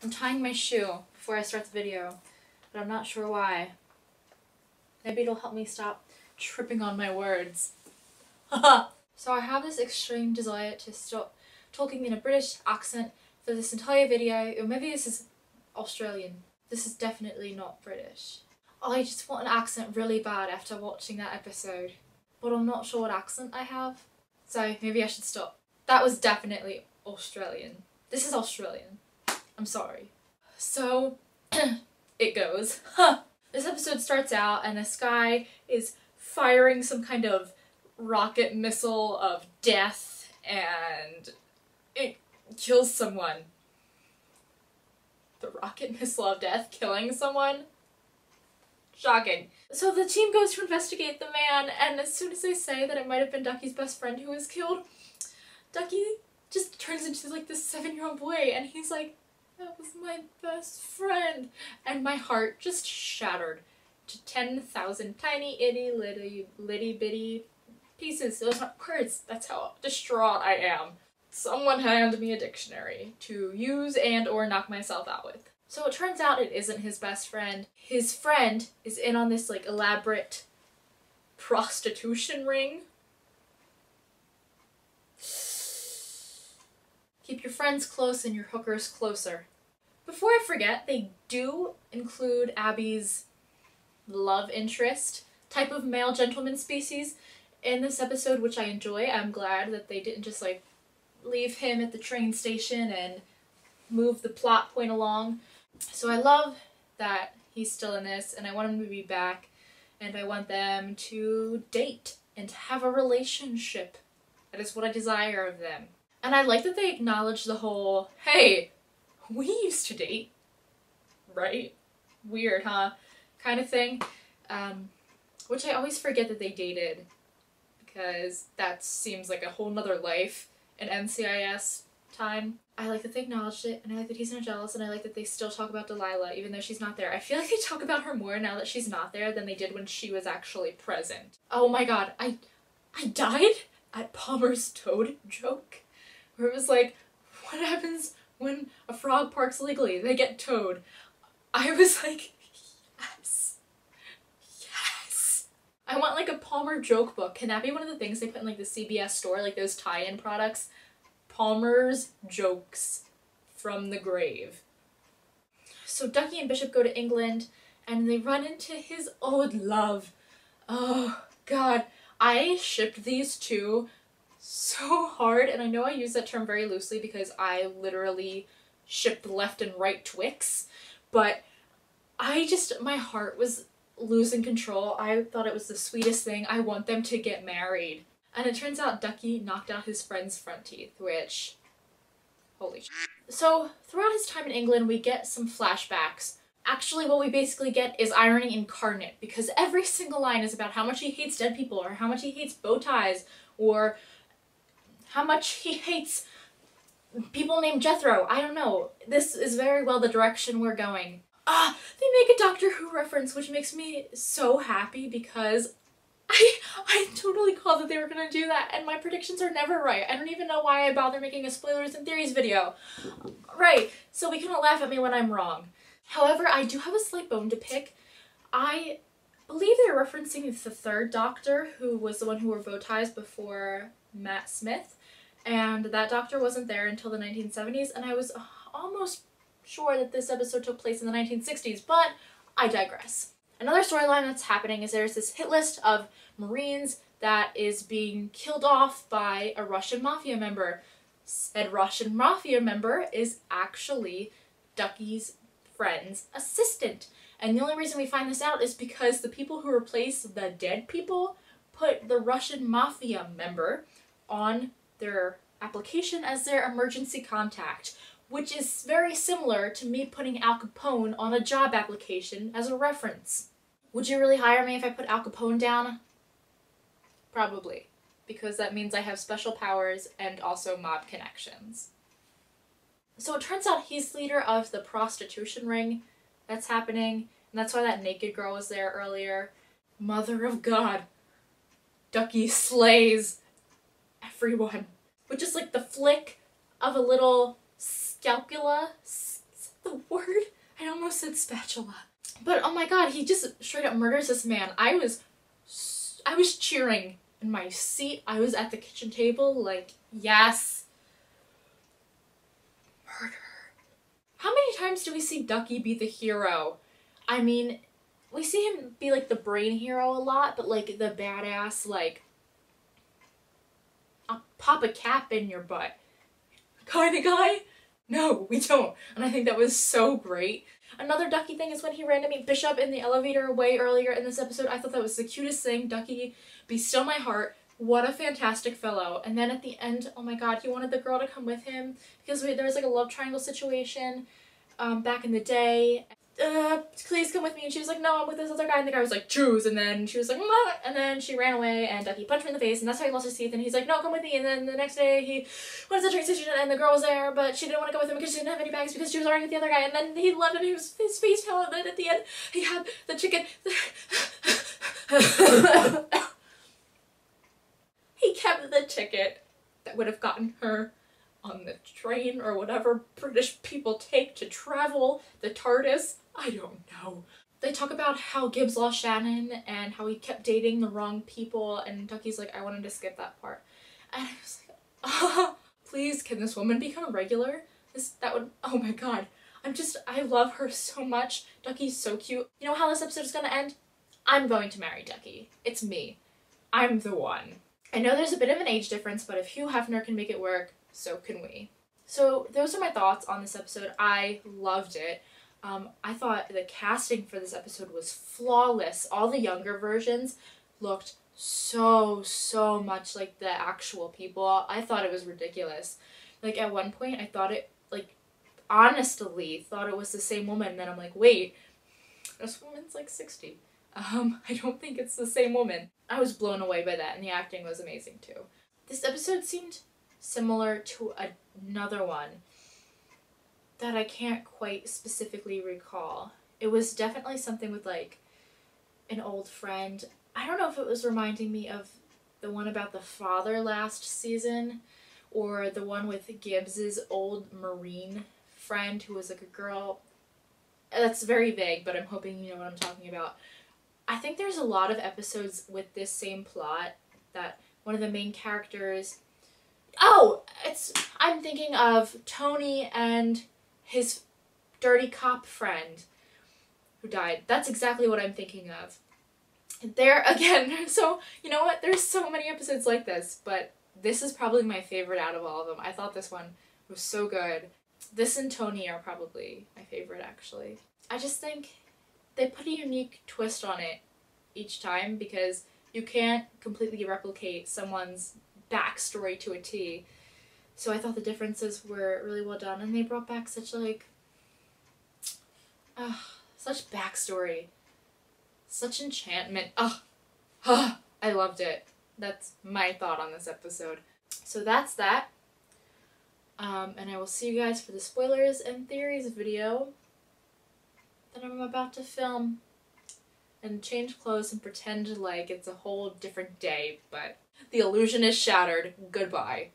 I'm tying my shoe before I start the video, but I'm not sure why. Maybe it'll help me stop tripping on my words. Haha! So I have this extreme desire to stop talking in a British accent for this entire video, or maybe this is Australian. This is definitely not British. I just want an accent really bad after watching that episode, but I'm not sure what accent I have, so maybe I should stop. That was definitely Australian. This is Australian. I'm sorry. So, it goes. This episode starts out and this guy is firing some kind of rocket missile of death and it kills someone. The rocket missile of death killing someone? Shocking. So the team goes to investigate the man, and as soon as they say that it might have been Ducky's best friend who was killed, Ducky just turns into like this 7-year-old boy and he's like, that was my best friend. And my heart just shattered to 10,000 tiny itty bitty pieces. Those aren't words. That's how distraught I am. Someone hand me a dictionary to use and or knock myself out with. So it turns out it isn't his best friend. His friend is in on this like elaborate prostitution ring. Keep your friends close and your hookers closer. Before I forget, they do include Abby's love interest type of male gentleman species in this episode, which I enjoy. I'm glad that they didn't just like leave him at the train station and move the plot point along. So I love that he's still in this, and I want him to be back, and I want them to date and have a relationship. That is what I desire of them. And I like that they acknowledge the whole, hey, we used to date, right? Weird, huh? Kind of thing. Which I always forget that they dated, because that seems like a whole nother life in NCIS time. I like that they acknowledged it, and I like that he's not jealous, and I like that they still talk about Delilah even though she's not there. I feel like they talk about her more now that she's not there than they did when she was actually present. Oh my god, I died at Palmer's Toad joke, where it was like, what happens when a frog parks legally? They get towed. I was like, yes. Yes. I want like a Palmer joke book. Can that be one of the things they put in like the CBS store, like those tie-in products? Palmer's jokes from the grave. So Ducky and Bishop go to England and they run into his old love. Oh god, I shipped these two so hard, and I know I use that term very loosely because I literally shipped left and right Twix, but my heart was losing control. I thought it was the sweetest thing. I want them to get married. And it turns out Ducky knocked out his friend's front teeth, which, holy shit. So throughout his time in England, we get some flashbacks. Actually, what we basically get is irony incarnate, because every single line is about how much he hates dead people, or how much he hates bow ties, or how much he hates people named Jethro. I don't know. This is very well the direction we're going. They make a Doctor Who reference, which makes me so happy because I totally called that they were gonna do that, and my predictions are never right. I don't even know why I bother making a spoilers and theories video. Right, so we cannot laugh at me when I'm wrong. However, I do have a slight bone to pick. I believe they're referencing the third Doctor, who was the one who wore bow ties before Matt Smith, and that Doctor wasn't there until the 1970s, and I was almost sure that this episode took place in the 1960s, but I digress. Another storyline that's happening is there's this hit list of Marines that is being killed off by a Russian Mafia member. Said Russian Mafia member is actually Ducky's friend's assistant. And the only reason we find this out is because the people who replace the dead people put the Russian Mafia member on their application as their emergency contact, which is very similar to me putting Al Capone on a job application as a reference. Would you really hire me if I put Al Capone down? Probably, because that means I have special powers and also mob connections. So it turns out he's leader of the prostitution ring that's happening, and that's why that naked girl was there earlier. Mother of God. Ducky slays everyone. With just like the flick of a little scalpula, almost said spatula. But oh my god, he just straight up murders this man. I was cheering in my seat. I was at the kitchen table like, yes. Murder. How many times do we see Ducky be the hero? I mean, we see him be like the brain hero a lot, but like the badass, like, I'll pop a cap in your butt kind of guy? No, we don't. And I think that was so great. Another Ducky thing is when he ran to meet Bishop in the elevator way earlier in this episode. I thought that was the cutest thing. Ducky, be still my heart. What a fantastic fellow. And then at the end, oh my god, he wanted the girl to come with him because there was like a love triangle situation back in the day. Please come with me. And she was like, no, I'm with this other guy. And the guy was like, choose. And then she was like, "Mah," and then she ran away and Ducky punched him in the face and that's how he lost his teeth. And he's like, no, come with me. And then the next day he went to the train station and the girl was there, but she didn't want to go with him because she didn't have any bags because she was arguing with the other guy. And then he left and his face fell. And then at the end he had the chicken. He kept the ticket that would have gotten her on the train or whatever British people take to travel, the TARDIS. I don't know. They talk about how Gibbs lost Shannon and how he kept dating the wrong people, and Ducky's like, I wanted to skip that part. And I was like, please, can this woman become a regular? That would, oh my god. I love her so much. Ducky's so cute. You know how this episode is gonna end? I'm going to marry Ducky. It's me. I'm the one. I know there's a bit of an age difference, but if Hugh Hefner can make it work, so can we. So those are my thoughts on this episode. I loved it. I thought the casting for this episode was flawless. All the younger versions looked so much like the actual people. I thought it was ridiculous. Like at one point I thought it, like, honestly thought it was the same woman, and then I'm like, wait, this woman's like 60. I don't think it's the same woman. I was blown away by that, and the acting was amazing too. This episode seemed similar to another one that I can't quite specifically recall. It was definitely something with like an old friend. I don't know if it was reminding me of the one about the father last season or the one with Gibbs's old Marine friend who was like a girl. That's very vague, but I'm hoping you know what I'm talking about. I think there's a lot of episodes with this same plot that one of the main characters... Oh! I'm thinking of Tony and his dirty cop friend who died. That's exactly what I'm thinking of. There again, so you know what? There's so many episodes like this, but this is probably my favorite out of all of them. I thought this one was so good. This and Tony are probably my favorite, actually. I just think they put a unique twist on it each time because you can't completely replicate someone's backstory to a T. So I thought the differences were really well done, and they brought back such like, such backstory, such enchantment. I loved it. That's my thought on this episode. So that's that. And I will see you guys for the spoilers and theories video that I'm about to film and change clothes and pretend like it's a whole different day, but the illusion is shattered. Goodbye.